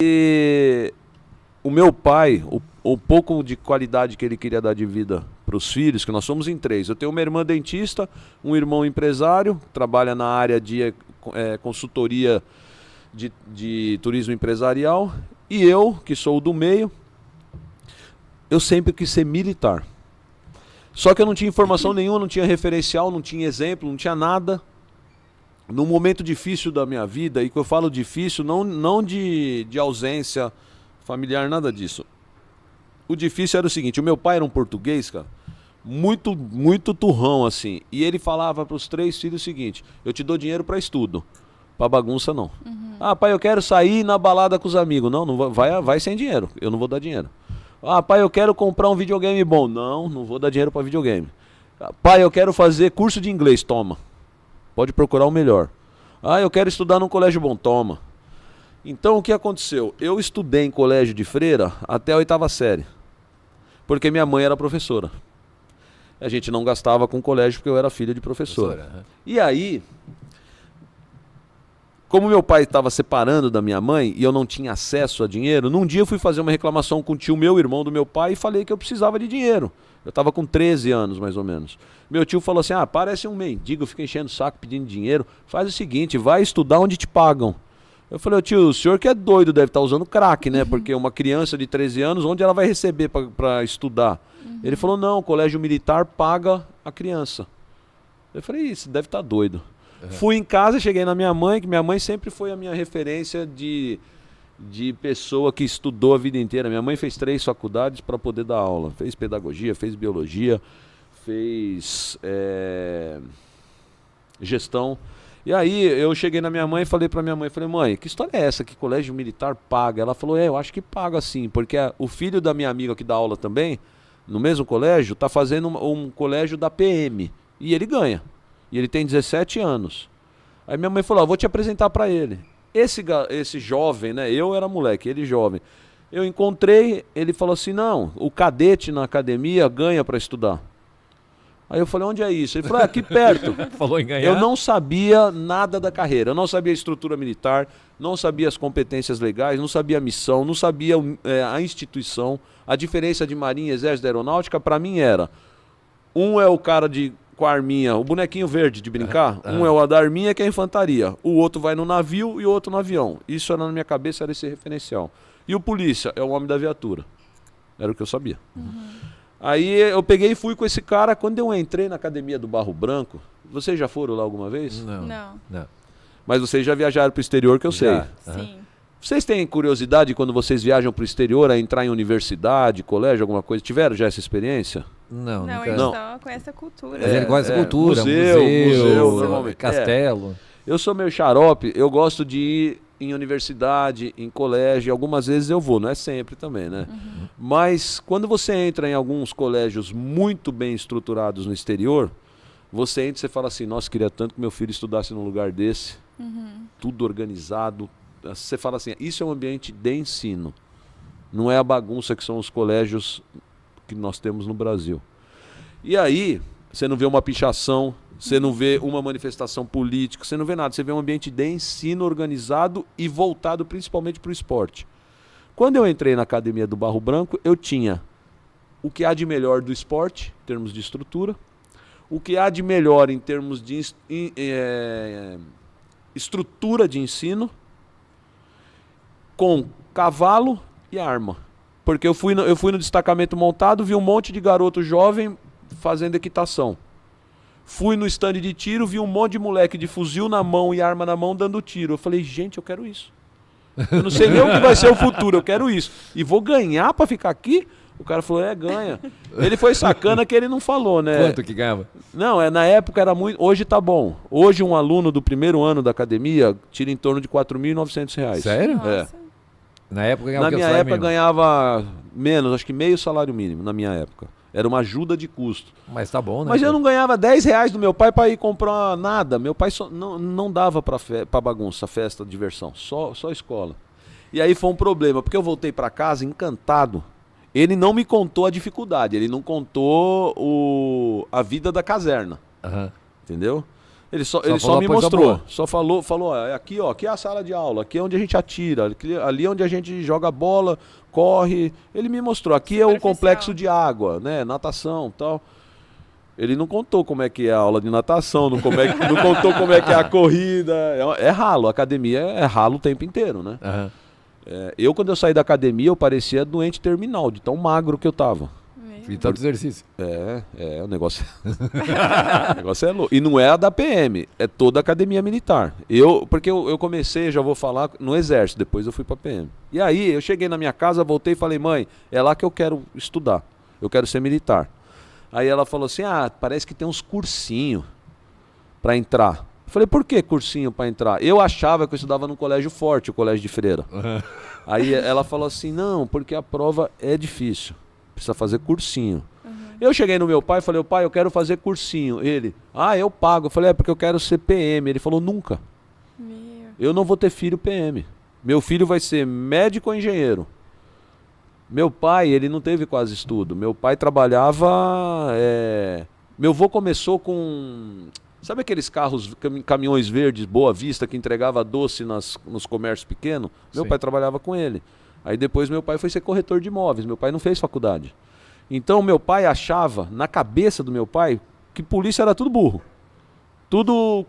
E o meu pai, o pouco de qualidade que ele queria dar de vida para os filhos, que nós somos em 3. Eu tenho uma irmã dentista, um irmão empresário, trabalha na área de consultoria de turismo empresarial, e eu, que sou o do meio, eu sempre quis ser militar. Só que eu não tinha informação nenhuma, não tinha referencial, não tinha exemplo, não tinha nada. Num momento difícil da minha vida, e que eu falo difícil, não de ausência familiar, nada disso. O difícil era o seguinte, o meu pai era um português, cara, muito turrão, assim. E ele falava para os 3 filhos o seguinte, eu te dou dinheiro para estudo, para bagunça não. Ah, pai, eu quero sair na balada com os amigos. Não vai sem dinheiro, eu não vou dar dinheiro. Ah, pai, eu quero comprar um videogame bom. Não vou dar dinheiro para videogame. Pai, eu quero fazer curso de inglês. Toma. Pode procurar o melhor. Ah, eu quero estudar num colégio bom. Toma. Então, o que aconteceu? Eu estudei em colégio de freira até a 8ª série. Porque minha mãe era professora. A gente não gastava com colégio porque eu era filho de professora. E aí, como meu pai estava separando da minha mãe e eu não tinha acesso a dinheiro, num dia eu fui fazer uma reclamação com o tio meu, irmão do meu pai, e falei que eu precisava de dinheiro. Eu estava com 13 anos, mais ou menos. Meu tio falou assim, parece um mendigo, fica enchendo o saco pedindo dinheiro. Faz o seguinte, vai estudar onde te pagam. Eu falei, tio, o senhor que é doido, deve estar usando crack, né? Porque uma criança de 13 anos, onde ela vai receber para estudar? Ele falou, não, o colégio militar paga a criança. Eu falei, isso, deve estar doido. Fui em casa, cheguei na minha mãe, que minha mãe sempre foi a minha referência de pessoa que estudou a vida inteira. Minha mãe fez 3 faculdades para poder dar aula. Fez pedagogia, fez biologia, fez gestão. E aí eu cheguei na minha mãe e falei para minha mãe, mãe, que história é essa que colégio militar paga? Ela falou, eu acho que paga sim, porque o filho da minha amiga que dá aula também, no mesmo colégio, está fazendo um colégio da PM, e ele ganha. E ele tem 17 anos. Aí minha mãe falou, vou te apresentar para ele. Esse jovem, né? Eu era moleque, ele jovem. Eu encontrei, ele falou assim, não, o cadete na academia ganha para estudar. Aí eu falei, onde é isso? Ele falou, aqui perto. Falou em ganhar? Eu não sabia nada da carreira. Eu não sabia a estrutura militar, não sabia as competências legais, não sabia a missão, não sabia a instituição. A diferença de Marinha, Exército e Aeronáutica, para mim era, um é o cara com a arminha, o bonequinho verde de brincar, um é o da arminha, que é a infantaria, o outro vai no navio e o outro no avião. Isso era na minha cabeça, era esse referencial. E o polícia é o homem da viatura. Era o que eu sabia. Aí eu peguei e fui com esse cara. Quando eu entrei na academia do Barro Branco, vocês já foram lá alguma vez? Não. Mas vocês já viajaram para o exterior, que eu sei. Sim. Vocês têm curiosidade quando vocês viajam para o exterior a entrar em universidade, colégio, alguma coisa? Tiveram já essa experiência? Não, nunca. a gente só conhece a cultura. Mas ele gosta da cultura, museu, castelo. Eu sou meio xarope, eu gosto de ir em universidade, em colégio, algumas vezes eu vou, não é sempre também, né? Mas quando você entra em alguns colégios muito bem estruturados no exterior, você entra e você fala assim, nossa, queria tanto que meu filho estudasse num lugar desse, tudo organizado. Você fala assim, isso é um ambiente de ensino, não é a bagunça que são os colégios que nós temos no Brasil. E aí, você não vê uma pichação, você não vê uma manifestação política, você não vê nada, você vê um ambiente de ensino organizado e voltado principalmente para o esporte. Quando eu entrei na academia do Barro Branco, eu tinha o que há de melhor do esporte, em termos de estrutura, o que há de melhor em termos de estrutura de ensino, com cavalo e arma. Porque eu fui no destacamento montado, vi um monte de garoto jovem fazendo equitação. Fui no stand de tiro, vi um monte de moleque de fuzil na mão e arma na mão dando tiro. Eu falei, gente, eu quero isso. Eu não sei nem o que vai ser o futuro, eu quero isso. E vou ganhar pra ficar aqui? O cara falou, ganha. Ele foi sacana que ele não falou, né? Quanto que ganhava? Não, na época era muito... Hoje tá bom. Hoje um aluno do primeiro ano da academia tira em torno de R$4.900. Sério? Nossa. Na época ganhava Na o que, minha salário época mínimo? ganhava menos, acho que meio salário mínimo, na minha época. Era uma ajuda de custo. Mas tá bom, né? Mas eu não ganhava R$10 do meu pai para ir comprar nada. Meu pai não dava para bagunça, festa, diversão. Só escola. E aí foi um problema, porque eu voltei para casa encantado. Ele não me contou a dificuldade, ele não contou a vida da caserna. Aham. Entendeu? Ele só falou me a coisa mostrou. boa. Só falou, ó, aqui, ó, aqui é a sala de aula, aqui é onde a gente atira, ali é onde a gente joga bola, corre. Ele me mostrou, aqui é o complexo de água, né? Natação e tal. Ele não contou como é que é a aula de natação, não contou como é que é a corrida. É ralo, a academia é ralo o tempo inteiro, né? Aham. Quando eu saí da academia, eu parecia doente terminal, de tão magro que eu tava. E tanto exercício. O negócio... o negócio é louco. E não é a da PM, é toda a academia militar. Porque eu comecei, já vou falar, no exército, depois eu fui pra PM. E aí, eu cheguei na minha casa, voltei e falei, mãe, é lá que eu quero estudar, eu quero ser militar. Aí ela falou assim, parece que tem uns cursinhos pra entrar. Eu falei, por que cursinho pra entrar? Eu achava que eu estudava num colégio forte, o colégio de freira. Aí ela falou assim, não, porque a prova é difícil, precisa fazer cursinho. Eu cheguei no meu pai e falei, pai, eu quero fazer cursinho. Ele, eu pago. Eu falei, porque eu quero ser PM. Ele falou, nunca. Eu não vou ter filho PM. Meu filho vai ser médico ou engenheiro. Meu pai, ele não teve quase estudo. Meu pai trabalhava... Meu avô começou com... Sabe aqueles carros, caminhões verdes, Boa Vista, que entregava doce nos comércios pequenos? Meu pai trabalhava com ele. Aí depois meu pai foi ser corretor de imóveis. Meu pai não fez faculdade. Então meu pai achava, na cabeça do meu pai, que polícia era tudo burro. Tudo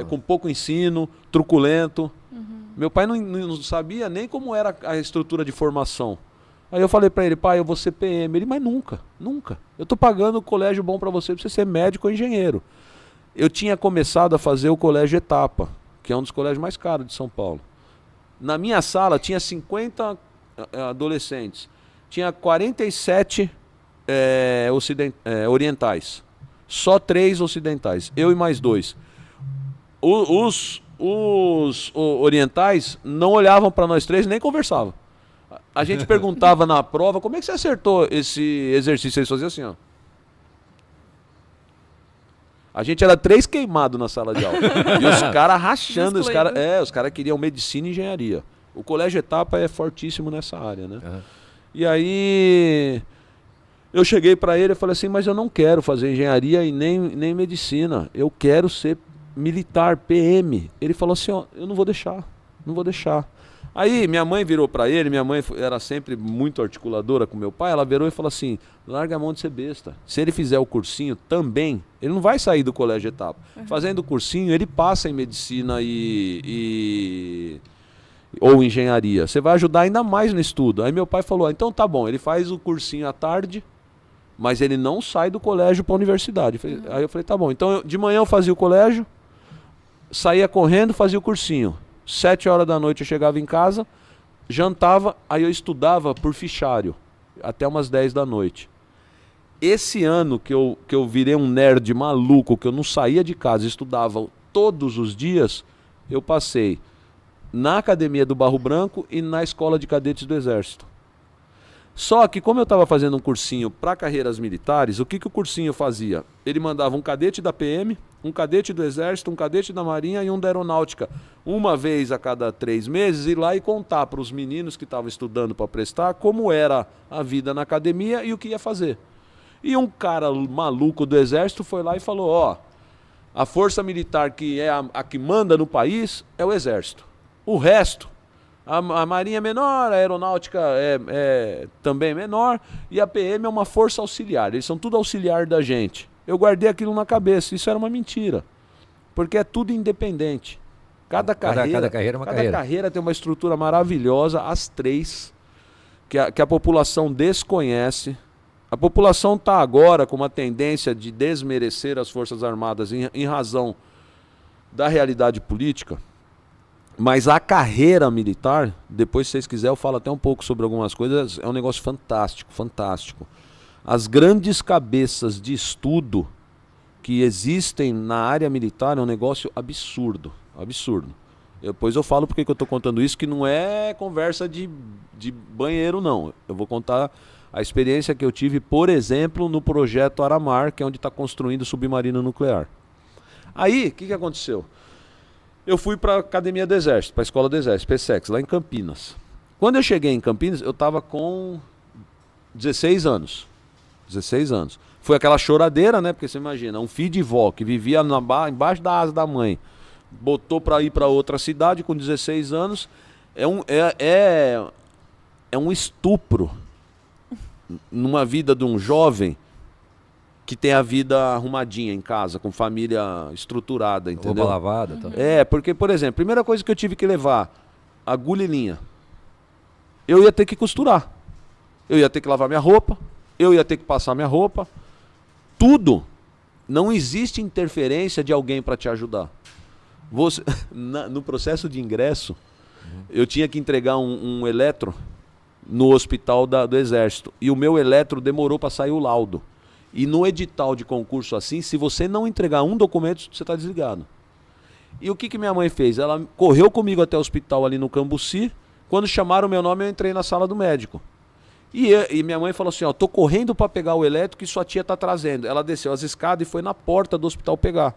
com pouco ensino, truculento. Meu pai não sabia nem como era a estrutura de formação. Aí eu falei pra ele, pai, eu vou ser PM. Ele, mas nunca. Eu tô pagando o colégio bom pra você ser médico ou engenheiro. Eu tinha começado a fazer o colégio Etapa, que é um dos colégios mais caros de São Paulo. Na minha sala tinha 50 adolescentes. Tinha 47 orientais. Só 3 ocidentais. Eu e mais 2. Os orientais não olhavam para nós 3 nem conversavam. A gente perguntava na prova, como é que você acertou esse exercício? Eles faziam assim, ó. A gente era 3 queimados na sala de aula. E os caras rachando, os caras queriam medicina e engenharia. O colégio Etapa é fortíssimo nessa área, né? E aí eu cheguei para ele e falei assim, mas eu não quero fazer engenharia e nem medicina. Eu quero ser militar, PM. Ele falou assim, ó, eu não vou deixar. Aí minha mãe virou para ele, minha mãe era sempre muito articuladora com meu pai, ela virou e falou assim, larga a mão de ser besta. Se ele fizer o cursinho também, ele não vai sair do colégio Etapa. Fazendo o cursinho, ele passa em medicina ou engenharia. Você vai ajudar ainda mais no estudo. Aí meu pai falou, então tá bom, ele faz o cursinho à tarde, mas ele não sai do colégio para a universidade. Aí eu falei, tá bom. Então de manhã eu fazia o colégio, saía correndo, fazia o cursinho. 7 horas da noite eu chegava em casa, jantava, aí eu estudava por fichário, até umas 10 da noite. Esse ano que eu virei um nerd maluco, que eu não saía de casa, estudava todos os dias, eu passei na Academia do Barro Branco e na Escola de Cadetes do Exército. Só que como eu estava fazendo um cursinho para carreiras militares, o que o cursinho fazia? Ele mandava um cadete da PM, um cadete do Exército, um cadete da Marinha e um da Aeronáutica, uma vez a cada 3 meses, ir lá e contar para os meninos que estavam estudando para prestar como era a vida na academia e o que ia fazer. E um cara maluco do Exército foi lá e falou, ó, a força militar que é a que manda no país é o Exército. O resto, a Marinha é menor, a Aeronáutica é também menor e a PM é uma força auxiliar, eles são tudo auxiliar da gente. Eu guardei aquilo na cabeça, isso era uma mentira, porque é tudo independente. Cada carreira é uma carreira. Cada carreira tem uma estrutura maravilhosa, as 3, que a população desconhece. A população está agora com uma tendência de desmerecer as Forças Armadas em razão da realidade política. Mas a carreira militar, depois se vocês quiserem eu falo até um pouco sobre algumas coisas, é um negócio fantástico, fantástico. As grandes cabeças de estudo que existem na área militar é um negócio absurdo, absurdo. Depois eu falo porque que eu estou contando isso, que não é conversa de banheiro não. Eu vou contar a experiência que eu tive, por exemplo, no projeto Aramar, que é onde está construindo o submarino nuclear. Aí, o que aconteceu? Eu fui para a Academia do Exército, para a Escola do Exército, PSEX, lá em Campinas. Quando eu cheguei em Campinas, eu estava com 16 anos. 16 anos. Foi aquela choradeira, né? Porque você imagina, um filho de vó que vivia embaixo da asa da mãe, botou pra ir pra outra cidade com 16 anos, é um estupro numa vida de um jovem que tem a vida arrumadinha em casa, com família estruturada, entendeu? Roupa lavada. Tá. Porque, por exemplo, primeira coisa que eu tive que levar, agulha e linha. Eu ia ter que costurar. Eu ia ter que lavar minha roupa, eu ia ter que passar minha roupa. Tudo. Não existe interferência de alguém para te ajudar. No processo de ingresso, eu tinha que entregar um eletro no hospital do Exército. E o meu eletro demorou para sair o laudo. E no edital de concurso assim, se você não entregar um documento, você está desligado. E o que minha mãe fez? Ela correu comigo até o hospital ali no Cambuci. Quando chamaram o meu nome, eu entrei na sala do médico. E minha mãe falou assim, ó, tô correndo para pegar o eletro que sua tia tá trazendo. Ela desceu as escadas e foi na porta do hospital pegar.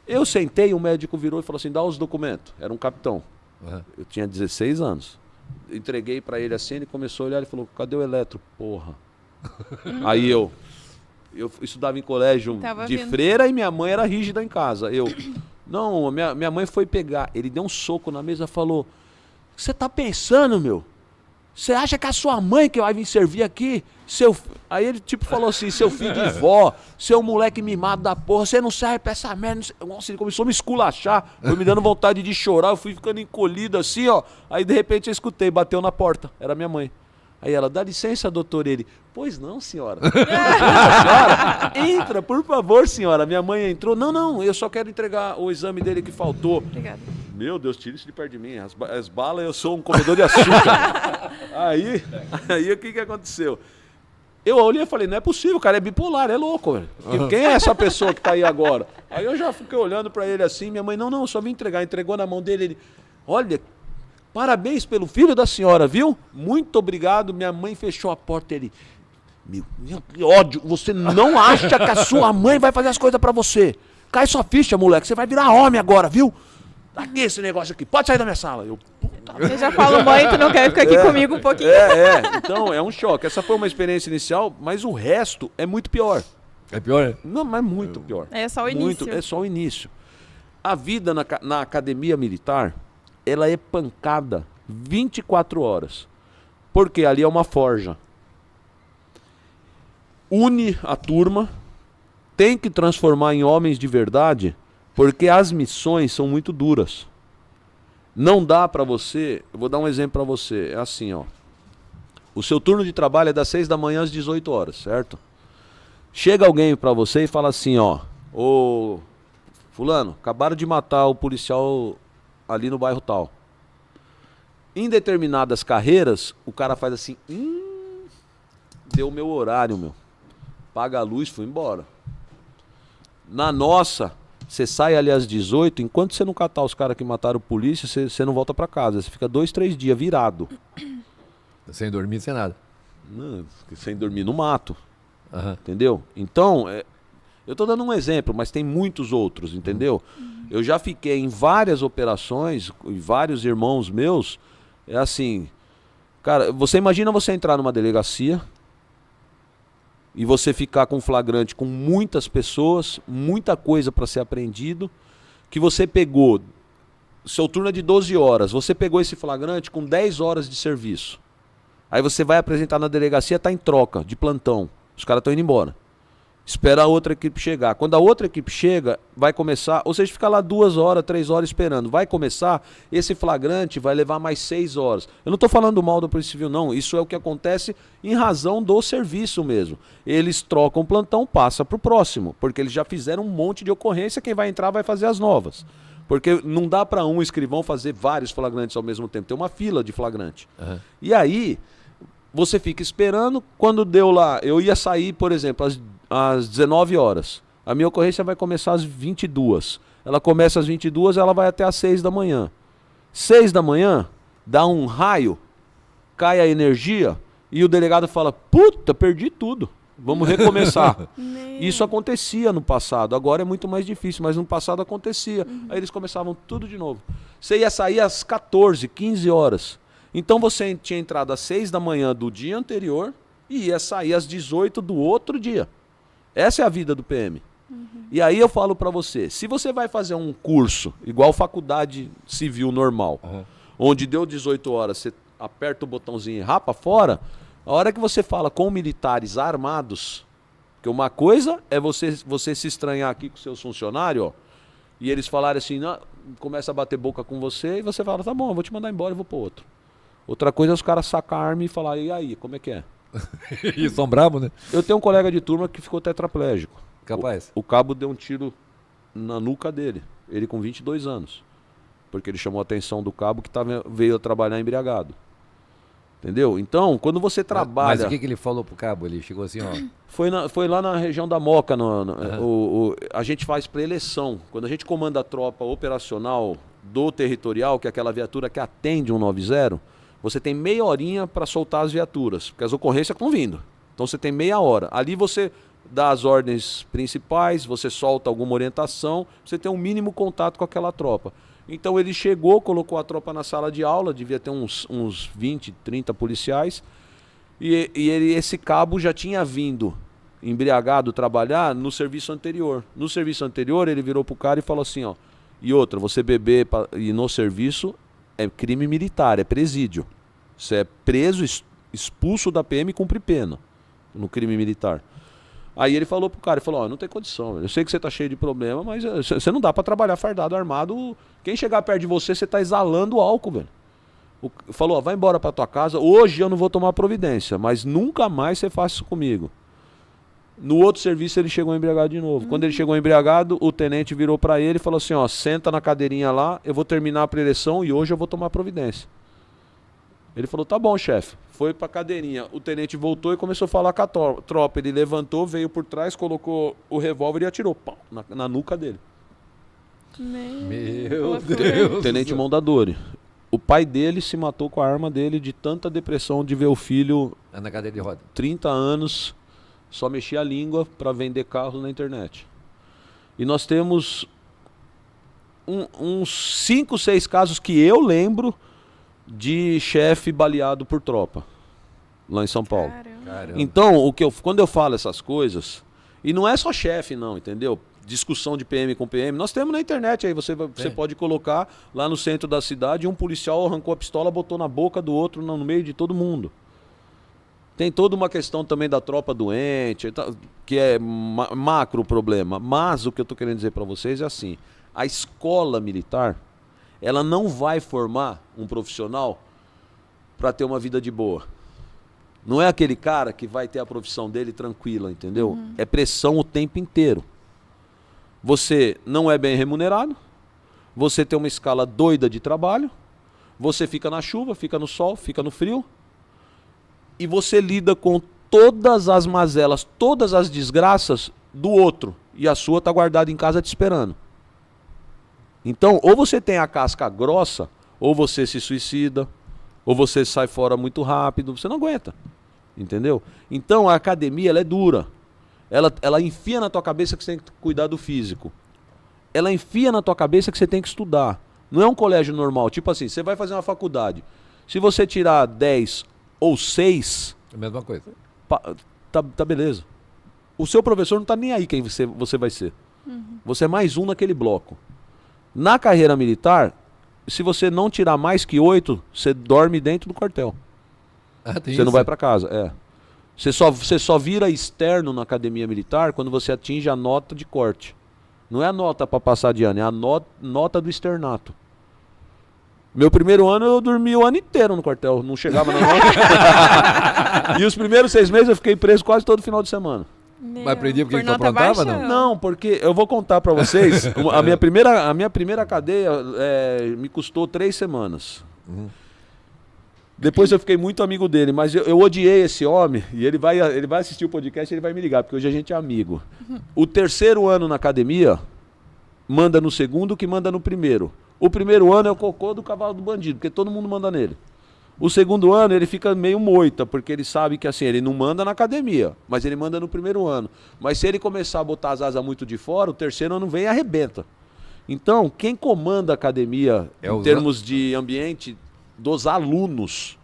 Eu sentei, o médico virou e falou assim, dá os documentos. Era um capitão. Eu tinha 16 anos. Entreguei para ele assim, ele começou a olhar e falou, cadê o eletro? Porra. Aí eu estudava em colégio de freira e minha mãe era rígida em casa. Não, minha mãe foi pegar. Ele deu um soco na mesa e falou, o que você tá pensando, meu? Você acha que é a sua mãe que vai vir servir aqui? Aí ele tipo falou assim, seu filho de vó, seu moleque mimado da porra, você não serve pra essa merda. Nossa, ele começou a me esculachar, foi me dando vontade de chorar, eu fui ficando encolhido assim, ó. Aí de repente eu escutei, bateu na porta, era minha mãe. Aí ela, dá licença, doutor. Ele, pois não, senhora. Senhora, entra, por favor, senhora. Minha mãe entrou. Não, eu só quero entregar o exame dele que faltou. Obrigada. Meu Deus, tira isso de perto de mim. As balas, eu sou um comedor de açúcar. Aí o que aconteceu? Eu olhei e falei, não é possível, o cara é bipolar, é louco, velho. Quem é essa pessoa que tá aí agora? Aí eu já fiquei olhando pra ele assim, minha mãe, não, só vim entregar. Entregou na mão dele, ele, olha, parabéns pelo filho da senhora, viu? Muito obrigado. Minha mãe fechou a porta. Ele, meu que ódio. Você não acha que a sua mãe vai fazer as coisas pra você? Cai sua ficha, moleque. Você vai virar homem agora, viu? Aqui esse negócio aqui. Pode sair da minha sala. Eu já falo, mãe, tu não quer ficar aqui comigo um pouquinho? Então, é um choque. Essa foi uma experiência inicial, mas o resto é muito pior. É pior? Não, mas muito pior. É só o início. É só o início. A vida na academia militar, ela é pancada 24 horas. Porque ali é uma forja. Une a turma, tem que transformar em homens de verdade, porque as missões são muito duras. Não dá pra você, eu vou dar um exemplo pra você, é assim, ó. O seu turno de trabalho é das 6 da manhã às 18 horas, certo? Chega alguém pra você e fala assim, ó, ô fulano, acabaram de matar o policial ali no bairro tal. Em determinadas carreiras, o cara faz assim, deu o meu horário, meu. Paga a luz, fui embora. Na nossa, você sai ali às 18, enquanto você não catar os caras que mataram o polícia, você não volta pra casa. Você fica 2, 3 dias virado. Sem dormir, sem nada. Não, sem dormir no mato. Entendeu? Então, eu tô dando um exemplo, mas tem muitos outros, entendeu? Eu já fiquei em várias operações, e vários irmãos meus, é assim, cara, você imagina você entrar numa delegacia e você ficar com flagrante com muitas pessoas, muita coisa para ser apreendido, que você pegou, seu turno é de 12 horas, você pegou esse flagrante com 10 horas de serviço. Aí você vai apresentar na delegacia, tá em troca, de plantão. Os caras estão indo embora. Espera a outra equipe chegar. Quando a outra equipe chega, vai começar, ou seja, fica lá 2 horas, 3 horas esperando. Vai começar, esse flagrante vai levar mais 6 horas. Eu não estou falando mal da Polícia Civil, não. Isso é o que acontece em razão do serviço mesmo. Eles trocam o plantão, passa para o próximo, porque eles já fizeram um monte de ocorrência, quem vai entrar vai fazer as novas. Porque não dá para um escrivão fazer vários flagrantes ao mesmo tempo. Tem uma fila de flagrante. E aí, você fica esperando. Quando deu lá, eu ia sair, por exemplo, às 19 horas. A minha ocorrência vai começar às 22. Ela começa às 22, ela vai até às 6 da manhã. 6 da manhã, dá um raio, cai a energia e o delegado fala, puta, perdi tudo. Vamos recomeçar. Isso acontecia no passado, agora é muito mais difícil, mas no passado acontecia. Aí eles começavam tudo de novo. Você ia sair às 14, 15 horas. Então você tinha entrado às 6 da manhã do dia anterior e ia sair às 18 do outro dia. Essa é a vida do PM. E aí eu falo pra você, se você vai fazer um curso, igual faculdade civil normal, onde deu 18 horas, você aperta o botãozinho e rapa fora, a hora que você fala com militares armados, que uma coisa é você se estranhar aqui com seus funcionários, ó, e eles falarem assim, não, começa a bater boca com você, e você fala, tá bom, eu vou te mandar embora e vou pro outro. Outra coisa é os caras sacar a arma e falar, e aí, como é que é? E são bravos, né? Eu tenho um colega de turma que ficou tetraplégico. Capaz. O cabo deu um tiro na nuca dele, ele com 22 anos. Porque ele chamou a atenção do cabo que veio trabalhar embriagado. Entendeu? Então, quando você trabalha... Mas o que ele falou pro cabo? Ele chegou assim, ó... Foi lá na região da Moca. A gente faz pré-eleição. Quando a gente comanda a tropa operacional do territorial, que é aquela viatura que atende 190, você tem meia horinha para soltar as viaturas, porque as ocorrências estão vindo. Então você tem meia hora. Ali você dá as ordens principais, você solta alguma orientação, você tem um mínimo contato com aquela tropa. Então ele chegou, colocou a tropa na sala de aula, devia ter uns 20, 30 policiais, e esse cabo já tinha vindo embriagado trabalhar no serviço anterior. No serviço anterior ele virou pro cara e falou assim, ó, e outra, você beber e no serviço é crime militar, é presídio. Você é preso, expulso da PM e cumpre pena no crime militar. Aí ele falou pro cara, ele falou, ó, não tem condição, eu sei que você tá cheio de problema, mas você não dá pra trabalhar fardado, armado. Quem chegar perto de você, você tá exalando álcool, velho. Falou, ó, vai embora pra tua casa, hoje eu não vou tomar providência, mas nunca mais você faz isso comigo. No outro serviço ele chegou embriagado de novo. Quando ele chegou embriagado, o tenente virou pra ele e falou assim, ó, senta na cadeirinha lá, eu vou terminar a preleção e hoje eu vou tomar providência. Ele falou, tá bom, chefe. Foi pra cadeirinha. O tenente voltou e começou a falar com a tropa. Ele levantou, veio por trás, colocou o revólver e atirou pau, na nuca dele. Meu Deus. Tenente Mondadori. O pai dele se matou com a arma dele de tanta depressão de ver o filho... Na cadeira de roda. 30 anos, só mexia a língua para vender carros na internet. E nós temos uns 5, 6 casos que eu lembro de chefe baleado por tropa, lá em São Paulo. Caramba. Então, quando eu falo essas coisas, e não é só chefe não, entendeu? Discussão de PM com PM, nós temos na internet aí, você pode colocar lá no centro da cidade, um policial arrancou a pistola, botou na boca do outro, no meio de todo mundo. Tem toda uma questão também da tropa doente, que é macro problema, mas o que eu estou querendo dizer para vocês é assim, a escola militar, ela não vai formar um profissional para ter uma vida de boa. Não é aquele cara que vai ter a profissão dele tranquila, entendeu? É pressão o tempo inteiro. Você não é bem remunerado, você tem uma escala doida de trabalho, você fica na chuva, fica no sol, fica no frio, e você lida com todas as mazelas, todas as desgraças do outro, e a sua está guardada em casa te esperando. Então, ou você tem a casca grossa, ou você se suicida, ou você sai fora muito rápido, você não aguenta, entendeu? Então, a academia, ela é dura. Ela enfia na tua cabeça que você tem que cuidar do físico. Ela enfia na tua cabeça que você tem que estudar. Não é um colégio normal, tipo assim, você vai fazer uma faculdade. Se você tirar 10 ou 6... É a mesma coisa. Tá beleza. O seu professor não tá nem aí quem você vai ser. Você é mais um naquele bloco. Na carreira militar, se você não tirar mais que 8, você dorme dentro do quartel. Você não vai para casa, Você só vira externo na academia militar quando você atinge a nota de corte. Não é a nota para passar de ano, é a nota do externato. Meu primeiro ano eu dormi o ano inteiro no quartel, não chegava na nota. E os primeiros 6 meses eu fiquei preso quase todo final de semana. Mas prendia porque ele não aprontava, não? Não, porque eu vou contar pra vocês, a minha primeira cadeia me custou 3 semanas. Depois eu fiquei muito amigo dele, mas eu odiei esse homem, e ele vai assistir o podcast e ele vai me ligar, porque hoje a gente é amigo. O terceiro ano na academia, manda no segundo que manda no primeiro. O primeiro ano é o cocô do cavalo do bandido, porque todo mundo manda nele. O segundo ano ele fica meio moita, porque ele sabe que assim, ele não manda na academia, mas ele manda no primeiro ano. Mas se ele começar a botar as asas muito de fora, o terceiro ano vem e arrebenta. Então, quem comanda a academia em termos de ambiente dos alunos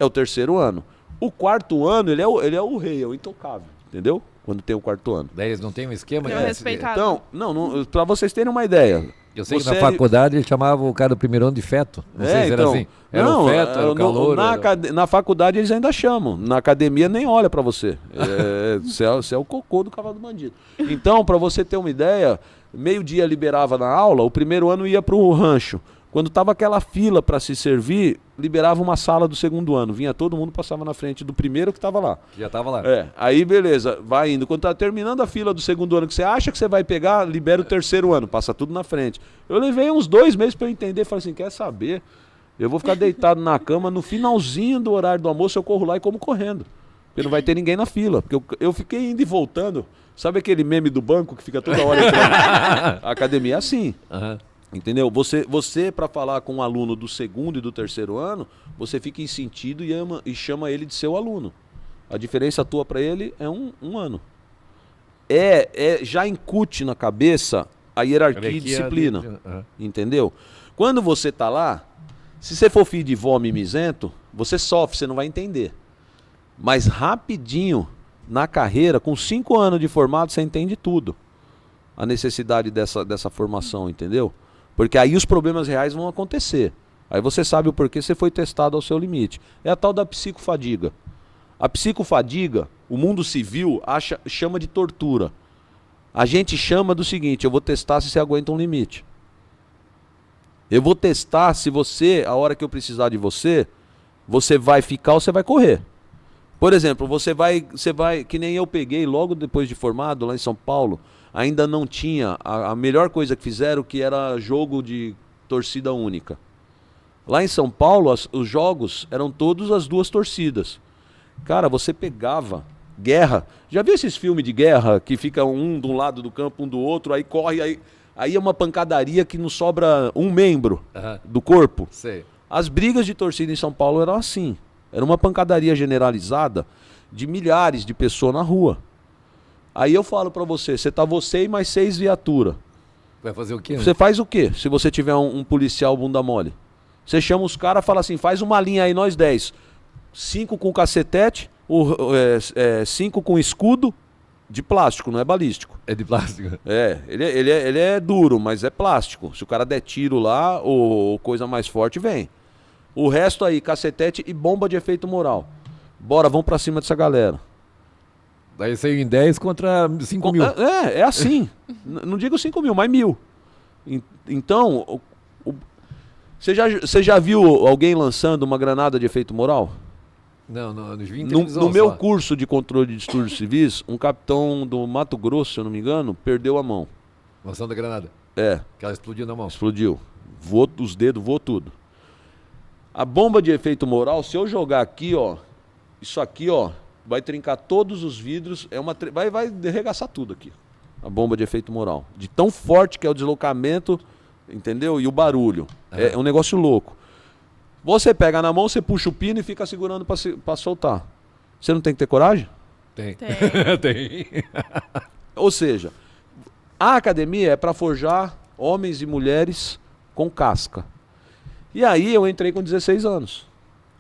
é o terceiro ano. O quarto ano, ele é o rei, é o intocável, entendeu? quando tem o quarto ano. Daí eles não têm um esquema? Não, respeitado. Então, não, para vocês terem uma ideia. Eu sei que na faculdade ele chamava o cara do primeiro ano de feto. Não sei se era então, assim. Era o feto, era o calor. Na faculdade eles ainda chamam. Na academia nem olha para você. Você é o cocô do cavalo do bandido. Então, para você ter uma ideia, meio-dia liberava na aula, o primeiro ano ia para o rancho. Quando tava aquela fila para se servir, liberava uma sala do segundo ano. Vinha todo mundo, passava na frente do primeiro que estava lá. Já estava lá. Aí beleza, vai indo. Quando tá terminando a fila do segundo ano, que você acha que você vai pegar, libera o terceiro ano, passa tudo na frente. Eu levei uns 2 meses para eu entender, falei assim, quer saber? Eu vou ficar deitado na cama, no finalzinho do horário do almoço eu corro lá e como correndo. Porque não vai ter ninguém na fila. Porque eu fiquei indo e voltando. Sabe aquele meme do banco que fica toda hora entrando? A academia é assim. Entendeu? Você para falar com um aluno do segundo e do terceiro ano, você fica em sentido e chama ele de seu aluno. A diferença tua para ele é um ano. Já incute na cabeça a hierarquia e disciplina. Entendeu? Quando você tá lá, se você for filho de vó mimizento, você sofre, você não vai entender. Mas rapidinho, na carreira, com 5 anos de formado, você entende tudo. A necessidade dessa formação, entendeu? Porque aí os problemas reais vão acontecer. Aí você sabe o porquê você foi testado ao seu limite. É a tal da psicofadiga. A psicofadiga, o mundo civil chama de tortura. A gente chama do seguinte, eu vou testar se você aguenta um limite. Eu vou testar se você, a hora que eu precisar de você, você vai ficar ou você vai correr. Por exemplo, você vai, que nem eu peguei logo depois de formado lá em São Paulo, ainda não tinha, a melhor coisa que fizeram que era jogo de torcida única. Lá em São Paulo, os jogos eram todos as 2 torcidas. Cara, você pegava guerra. Já viu esses filmes de guerra que fica um de um lado do campo, um do outro, aí corre, aí é uma pancadaria que não sobra um membro do corpo? Sei. As brigas de torcida em São Paulo eram assim. Era uma pancadaria generalizada de milhares de pessoas na rua. Aí eu falo pra você e mais 6 viaturas. Vai fazer o quê? Você faz o quê se você tiver um policial bunda mole? Você chama os caras e fala assim, faz uma linha aí, nós 10. 5 com cacetete, 5 com escudo de plástico, não é balístico. É de plástico? Ele é duro, mas é plástico. Se o cara der tiro lá, ou coisa mais forte, vem. O resto aí, cacetete e bomba de efeito moral. Bora, vamos pra cima dessa galera. Daí saiu em 10 contra 5 mil. É assim. Não digo 5 mil, mas 1000. Então, você já viu alguém lançando uma granada de efeito moral? Não, nos 20 No meu curso de controle de distúrbios civis, um capitão do Mato Grosso, se eu não me engano, perdeu a mão. Lançando a granada? Que ela explodiu na mão. Explodiu. Voou os dedos, voou tudo. A bomba de efeito moral, se eu jogar aqui, ó, isso aqui, ó, vai trincar todos os vidros, vai arregaçar tudo aqui. A bomba de efeito moral. De tão forte que é o deslocamento, entendeu? E o barulho. É um negócio louco. Você pega na mão, você puxa o pino e fica segurando pra soltar. Você não tem que ter coragem? Tem. Tem. Ou seja, a academia é para forjar homens e mulheres com casca. E aí eu entrei com 16 anos.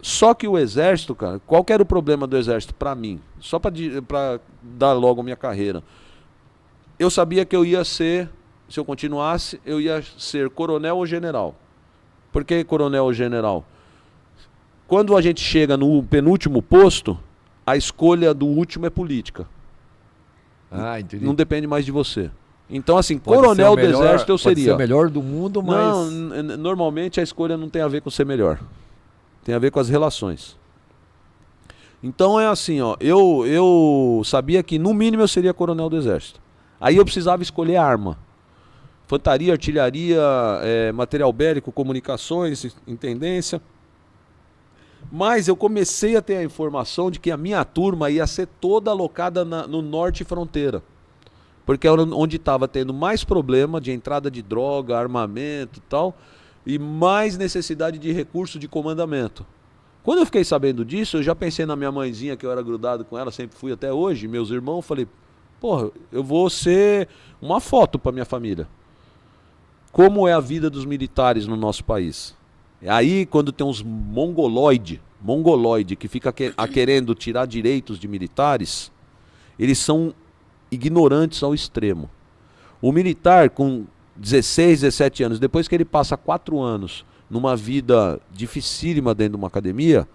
Só que o exército, cara, qual que era o problema do exército pra mim? Só pra dar logo a minha carreira. Eu sabia que eu ia ser, se eu continuasse, eu ia ser coronel ou general. Por que coronel ou general? Quando a gente chega no penúltimo posto, a escolha do último é política. Entendi. Não depende mais de você. Então, assim, coronel do exército eu seria. Pode ser o melhor do mundo, mas... Não, normalmente a escolha não tem a ver com ser melhor. Tem a ver com as relações. Então é assim, ó, eu sabia que no mínimo eu seria coronel do exército. Aí eu precisava escolher arma. Infantaria, artilharia, material bélico, comunicações, intendência. Mas eu comecei a ter a informação de que a minha turma ia ser toda alocada no norte fronteira. Porque era onde estava tendo mais problema de entrada de droga, armamento e tal, e mais necessidade de recurso de comandamento. Quando eu fiquei sabendo disso, eu já pensei na minha mãezinha, que eu era grudado com ela, sempre fui até hoje, meus irmãos, falei, porra, eu vou ser uma foto para minha família. Como é a vida dos militares no nosso país? Aí, quando tem uns mongoloide que fica querendo tirar direitos de militares, eles são ignorantes ao extremo. O militar, com 16, 17 anos, depois que ele passa 4 anos numa vida dificílima dentro de uma academia,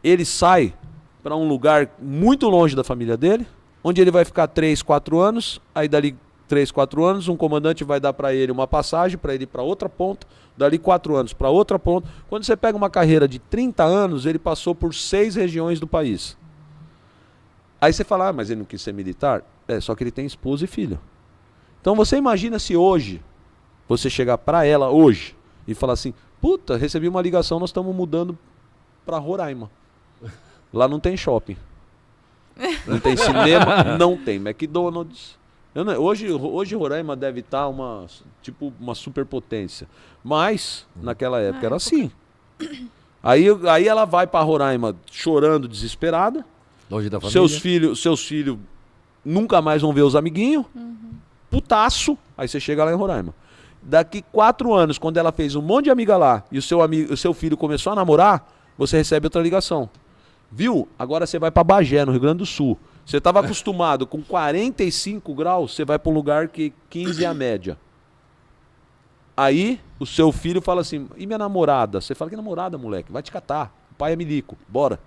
ele sai para um lugar muito longe da família dele, onde ele vai ficar 3, 4 anos, aí dali 3, 4 anos, um comandante vai dar para ele uma passagem para ele ir para outra ponta, dali 4 anos para outra ponta. Quando você pega uma carreira de 30 anos, ele passou por 6 regiões do país. Aí você fala, mas ele não quis ser militar? Só que ele tem esposa e filho. Então você imagina se hoje, você chegar para ela hoje e falar assim, puta, recebi uma ligação, nós estamos mudando para Roraima. Lá não tem shopping. Não tem cinema, não tem McDonald's. Hoje Roraima deve estar uma superpotência. Mas, naquela época era assim. Aí ela vai para Roraima chorando, desesperada. Longe da família. Seus filhos nunca mais vão ver os amiguinhos. Putaço. Aí você chega lá em Roraima. Daqui 4 anos, quando ela fez um monte de amiga lá e o seu filho começou a namorar, você recebe outra ligação. Viu? Agora você vai para Bagé, no Rio Grande do Sul. Você estava acostumado com 45 graus, você vai para um lugar que 15 é a média. Aí o seu filho fala assim, e minha namorada? Você fala, que namorada, moleque? Vai te catar. O pai é milico, bora.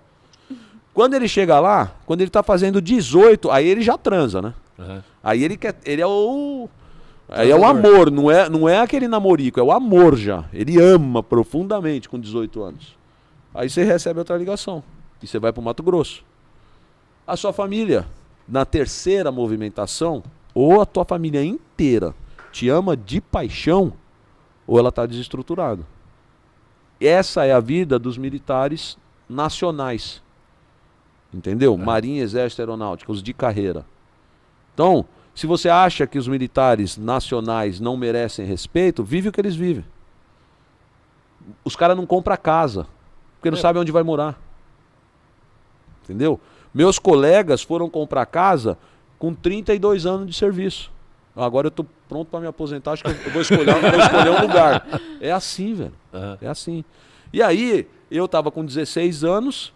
Quando ele chega lá, quando ele tá fazendo 18, aí ele já transa, né? Aí ele é o... Aí é o amor, não é aquele namorico, é o amor já. Ele ama profundamente com 18 anos. Aí você recebe outra ligação. E você vai para o Mato Grosso. A sua família, na terceira movimentação, ou a tua família inteira te ama de paixão, ou ela está desestruturada. Essa é a vida dos militares nacionais. Entendeu? Marinha, Exército, Aeronáutica, os de carreira. Então, se você acha que os militares nacionais não merecem respeito, vive o que eles vivem. Os caras não compram casa, porque não sabem onde vai morar. Entendeu? Meus colegas foram comprar casa com 32 anos de serviço. Agora eu estou pronto para me aposentar, acho que eu vou escolher um lugar. É assim, velho. É assim. E aí, eu estava com 16 anos,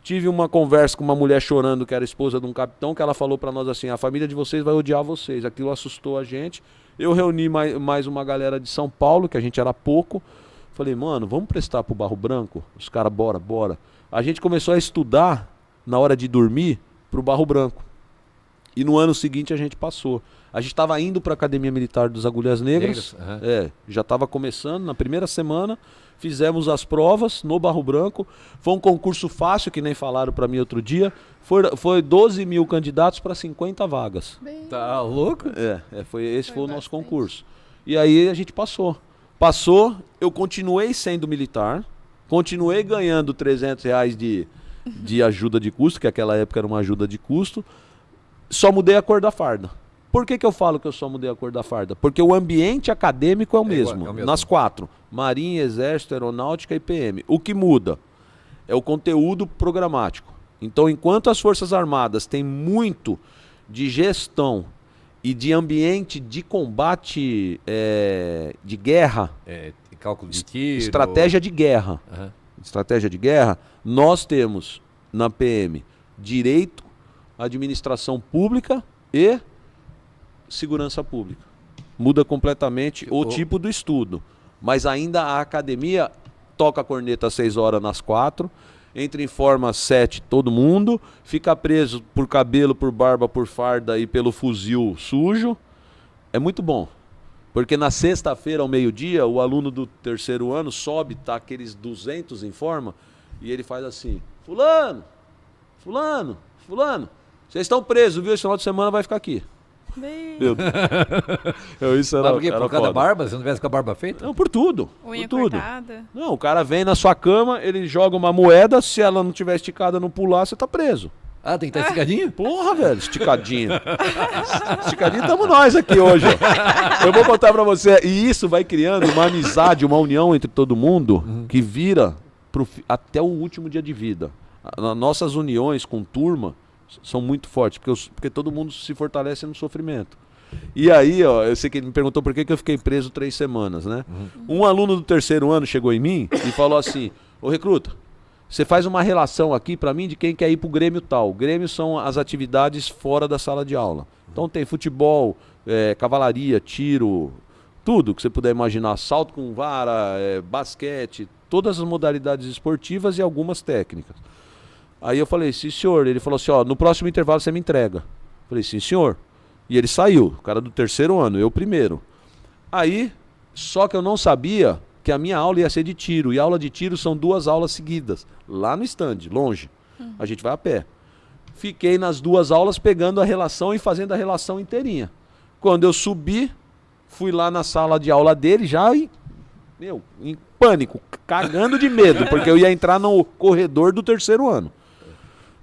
tive uma conversa com uma mulher chorando, que era esposa de um capitão, que ela falou para nós assim, a família de vocês vai odiar vocês. Aquilo assustou a gente. Eu reuni mais uma galera de São Paulo, que a gente era pouco. Falei, mano, vamos prestar pro Barro Branco? Os caras, bora. A gente começou a estudar, na hora de dormir, pro Barro Branco. E no ano seguinte a gente passou. A gente estava indo para a Academia Militar dos Agulhas Negras. Já estava começando, na primeira semana. Fizemos as provas no Barro Branco. Foi um concurso fácil, que nem falaram para mim outro dia. Foi 12 mil candidatos para 50 vagas. Tá louco? Esse foi o nosso concurso. E aí a gente passou. Eu continuei sendo militar. Continuei ganhando R$300 de ajuda de custo, que naquela época era uma ajuda de custo. Só mudei a cor da farda. Por que eu falo que eu só mudei a cor da farda? Porque o ambiente acadêmico é o mesmo. É o mesmo. Nas 4. Marinha, Exército, Aeronáutica e PM. O que muda é o conteúdo programático. Então, enquanto as Forças Armadas têm muito de gestão e de ambiente de combate, de guerra, cálculo de tiro, estratégia de guerra. Estratégia de guerra, nós temos na PM direito, administração pública e segurança pública. Muda completamente o tipo do estudo. Mas ainda a academia toca a corneta às 6 horas nas 4, entra em forma às 7 todo mundo, fica preso por cabelo, por barba, por farda e pelo fuzil sujo. É muito bom. Porque na sexta-feira ao meio-dia, o aluno do 3º ano sobe, tá aqueles 200 em forma, e ele faz assim, fulano, vocês estão presos, viu? Esse final de semana vai ficar aqui. Isso era, mas por quê? Por causa da barba? Se não tivesse com a barba feita? Não, por tudo. Unha por tudo. cortada. Não, o cara vem na sua cama, ele joga uma moeda, se ela não tiver esticada, não pular, você tá preso. Ah, tem que estar esticadinho? Porra, velho, esticadinho. Esticadinho estamos nós aqui hoje. Eu vou contar pra você. E isso vai criando uma amizade, uma união entre todo mundo, que vira até o último dia de vida. Nossas uniões com turma são muito fortes, porque todo mundo se fortalece no sofrimento. E aí, ó, eu sei que ele me perguntou por que eu fiquei preso 3 semanas, né? Um aluno do 3º ano chegou em mim e falou assim, ô recruta, você faz uma relação aqui para mim de quem quer ir pro Grêmio tal. Grêmio são as atividades fora da sala de aula. Então tem futebol, cavalaria, tiro, tudo que você puder imaginar, salto com vara, basquete, todas as modalidades esportivas e algumas técnicas. Aí eu falei, sim senhor, ele falou assim, ó, no próximo intervalo você me entrega. Falei, sim senhor. E ele saiu, o cara do 3º ano, eu primeiro. Aí, só que eu não sabia que a minha aula ia ser de tiro, e aula de tiro são 2 aulas seguidas, lá no stand, longe. A gente vai a pé. Fiquei nas 2 aulas pegando a relação e fazendo a relação inteirinha. Quando eu subi, fui lá na sala de aula dele já em pânico, cagando de medo, porque eu ia entrar no corredor do 3º ano.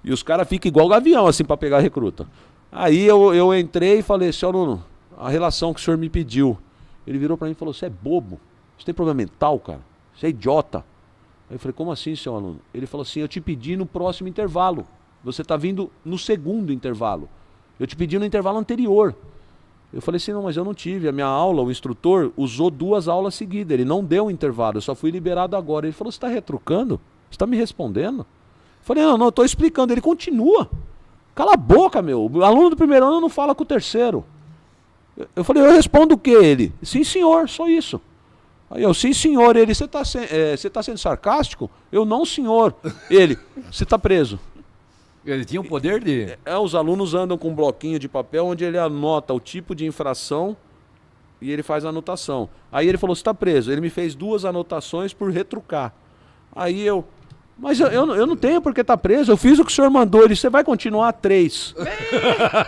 E os caras ficam igual gavião, assim, pra pegar a recruta. Aí eu entrei e falei, senhor aluno, a relação que o senhor me pediu. Ele virou pra mim e falou, você é bobo? Você tem problema mental, cara? Você é idiota? Aí eu falei, como assim, senhor aluno? Ele falou assim, eu te pedi no próximo intervalo. Você tá vindo no 2º intervalo. Eu te pedi no intervalo anterior. Eu falei assim, não, mas eu não tive. A minha aula, o instrutor, usou 2 aulas seguidas. Ele não deu um intervalo, eu só fui liberado agora. Ele falou, você tá retrucando? Você tá me respondendo? Eu falei, não, eu tô explicando. Ele continua. Cala a boca, meu. O aluno do 1º ano não fala com o 3º. Eu falei, eu respondo o quê? Ele? Sim, senhor, só isso. Aí eu, sim, senhor. Ele, você tá sendo sarcástico? Eu, não, senhor. Ele, você tá preso. Ele tinha o poder de... Os alunos andam com um bloquinho de papel onde ele anota o tipo de infração e ele faz a anotação. Aí ele falou, você tá preso. Ele me fez 2 anotações por retrucar. Aí eu... Mas eu não tenho porque tá preso, eu fiz o que o senhor mandou. Ele, você vai continuar 3.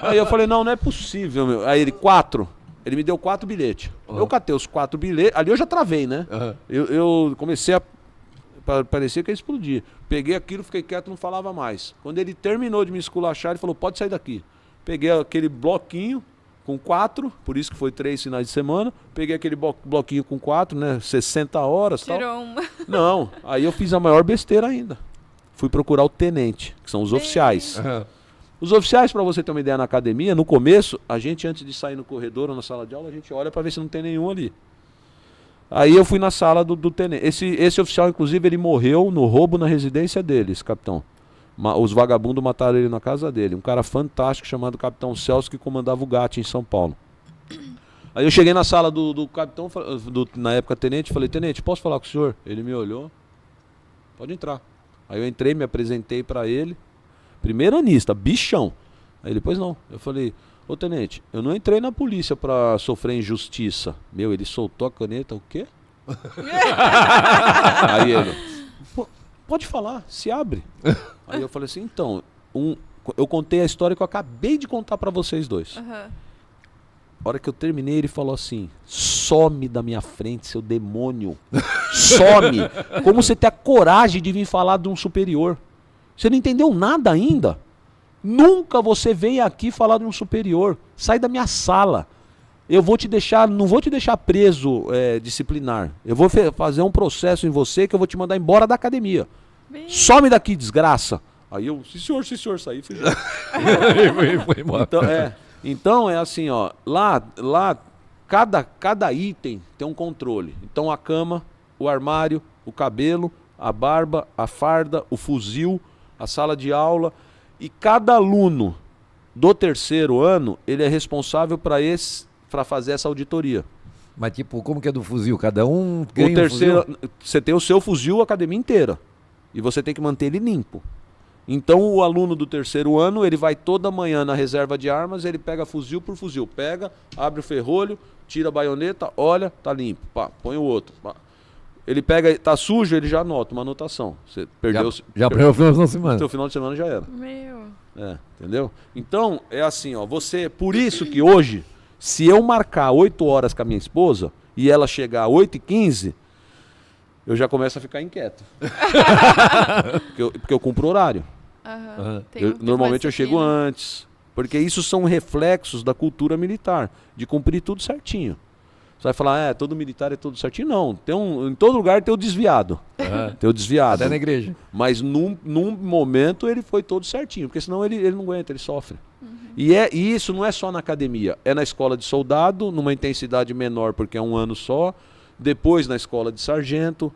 Aí eu falei, não é possível, meu. Aí ele, 4. Ele me deu 4 bilhetes. Eu catei os 4 bilhetes, ali eu já travei, né? Eu comecei a... Parecia que ia explodir. Peguei aquilo, fiquei quieto, não falava mais. Quando ele terminou de me esculachar, ele falou, pode sair daqui. Peguei aquele bloquinho com 4, por isso que foi 3 finais de semana. Peguei aquele bloquinho com 4, né? 60 horas e tal. Tirou uma. Não, aí eu fiz a maior besteira ainda. Fui procurar o tenente, que são os oficiais. Os oficiais, para você ter uma ideia, na academia, no começo, a gente, antes de sair no corredor ou na sala de aula, a gente olha para ver se não tem nenhum ali. Aí eu fui na sala do tenente. Esse oficial, inclusive, ele morreu no roubo na residência dele, esse capitão. Os vagabundos mataram ele na casa dele. Um cara fantástico chamado Capitão Celso, que comandava o GAT em São Paulo. Aí eu cheguei na sala do capitão, na época tenente, falei, tenente, posso falar com o senhor? Ele me olhou, pode entrar. Aí eu entrei, me apresentei para ele. Primeiro anista, bichão. Aí ele, pois não. Eu falei, ô tenente, eu não entrei na polícia pra sofrer injustiça. Meu, ele soltou a caneta, o quê? Aí ele, pode falar, se abre. Aí eu falei assim, então, eu contei a história que eu acabei de contar pra vocês dois. A hora que eu terminei, ele falou assim, some da minha frente, seu demônio. Some. Como você tem a coragem de vir falar de um superior? Você não entendeu nada ainda? Nunca você vem aqui falar de um superior. Sai da minha sala. Eu vou te deixar, não vou te deixar preso disciplinar. Eu vou fazer um processo em você que eu vou te mandar embora da academia. Some daqui, desgraça. Aí eu, sim senhor, saí. Fui Foi embora. Então é assim, ó. Lá cada item tem um controle. Então a cama, o armário, o cabelo, a barba, a farda, o fuzil, a sala de aula. E cada aluno do 3º ano, ele é responsável para fazer essa auditoria. Mas tipo, como que é do fuzil? Cada um O ganha um 3º, fuzil? você tem o seu fuzil a academia inteira. E você tem que manter ele limpo. Então o aluno do 3º ano, ele vai toda manhã na reserva de armas, ele pega fuzil por fuzil. Pega, abre o ferrolho, tira a baioneta, olha, tá limpo. Pá, põe o outro. Pá. Ele pega, tá sujo, ele já anota uma anotação. Você perdeu... Já perdeu o final de semana. Seu final de semana já era. Meu. Entendeu? Então, é assim, ó, por isso que hoje, se eu marcar 8 horas com a minha esposa e ela chegar às 8h15, eu já começo a ficar inquieto. porque eu cumpro horário. Normalmente eu chego antes, porque isso são reflexos da cultura militar, de cumprir tudo certinho. Você vai falar, todo militar é tudo certinho? Não, em todo lugar tem o desviado. Tem o desviado. Até na igreja. Mas num momento ele foi todo certinho, porque senão ele não aguenta, ele sofre. E isso não é só na academia, é na escola de soldado, numa intensidade menor, porque é um ano só, depois na escola de sargento.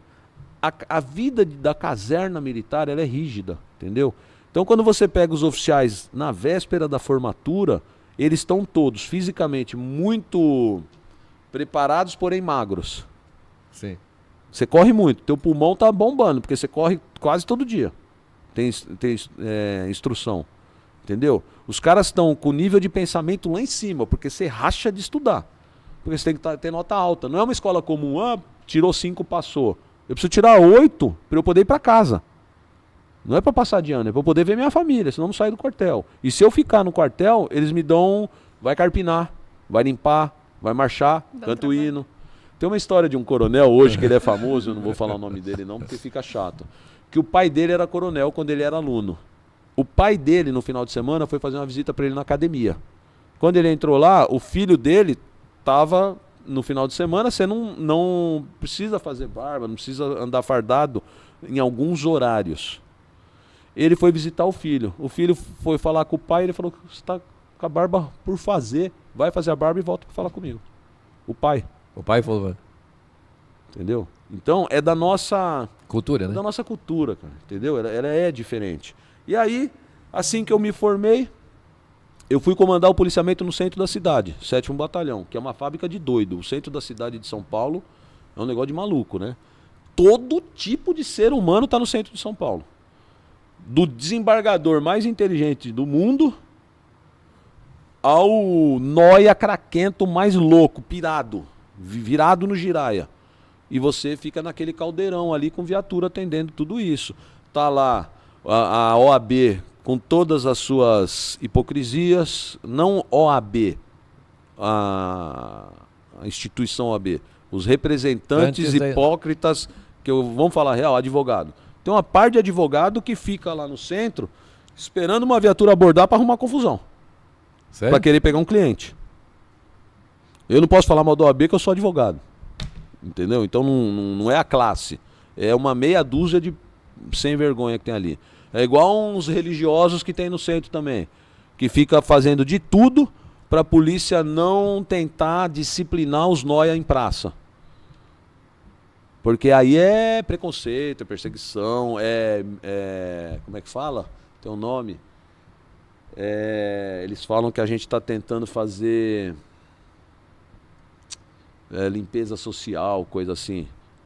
a vida da caserna militar, ela é rígida, entendeu? Então, quando você pega os oficiais na véspera da formatura, eles estão todos fisicamente muito preparados, porém magros. Sim. Você corre muito, teu pulmão tá bombando, porque você corre quase todo dia. Tem instrução, entendeu? Os caras estão com o nível de pensamento lá em cima, porque você racha de estudar. Porque você tem que ter nota alta. Não é uma escola comum, tirou 5, passou. Eu preciso tirar 8 para eu poder ir para casa. Não é para passar de ano, é para eu poder ver minha família, senão eu não saio do quartel. E se eu ficar no quartel, eles me dão, vai carpinar, vai limpar, vai marchar, canta o hino. Tem uma história de um coronel hoje, que ele é famoso, eu não vou falar o nome dele não, porque fica chato. Que o pai dele era coronel quando ele era aluno. O pai dele, no final de semana, foi fazer uma visita para ele na academia. Quando ele entrou lá, o filho dele estava no final de semana, você não precisa fazer barba, não precisa andar fardado em alguns horários. Ele foi visitar o filho. O filho foi falar com o pai, ele falou que você está com a barba por fazer, vai fazer a barba e volta para falar comigo. O pai. O pai falou. Entendeu? Então, é da nossa Cultura, né? da nossa cultura, cara, entendeu? Ela é diferente. E aí, assim que eu me formei, eu fui comandar o policiamento no centro da cidade, 7º Batalhão, que é uma fábrica de doido. O centro da cidade de São Paulo é um negócio de maluco, né? Todo tipo de ser humano está no centro de São Paulo. Do desembargador mais inteligente do mundo ao nóia craquento mais louco, pirado, virado no giraia. E você fica naquele caldeirão ali com viatura atendendo tudo isso. Tá lá a OAB com todas as suas hipocrisias, não OAB, a instituição OAB, os representantes hipócritas, vamos falar real, advogado. Tem uma par de advogado que fica lá no centro esperando uma viatura abordar para arrumar confusão. Sério? Para querer pegar um cliente. Eu não posso falar mal da OAB que eu sou advogado. Entendeu? Então não é a classe. É uma meia dúzia de sem vergonha que tem ali. É igual uns religiosos que tem no centro também. Que fica fazendo de tudo para a polícia não tentar disciplinar os nóia em praça. Porque aí é preconceito, é perseguição, como é que fala? Tem um nome. Eles falam que a gente está tentando fazer limpeza social, coisa assim.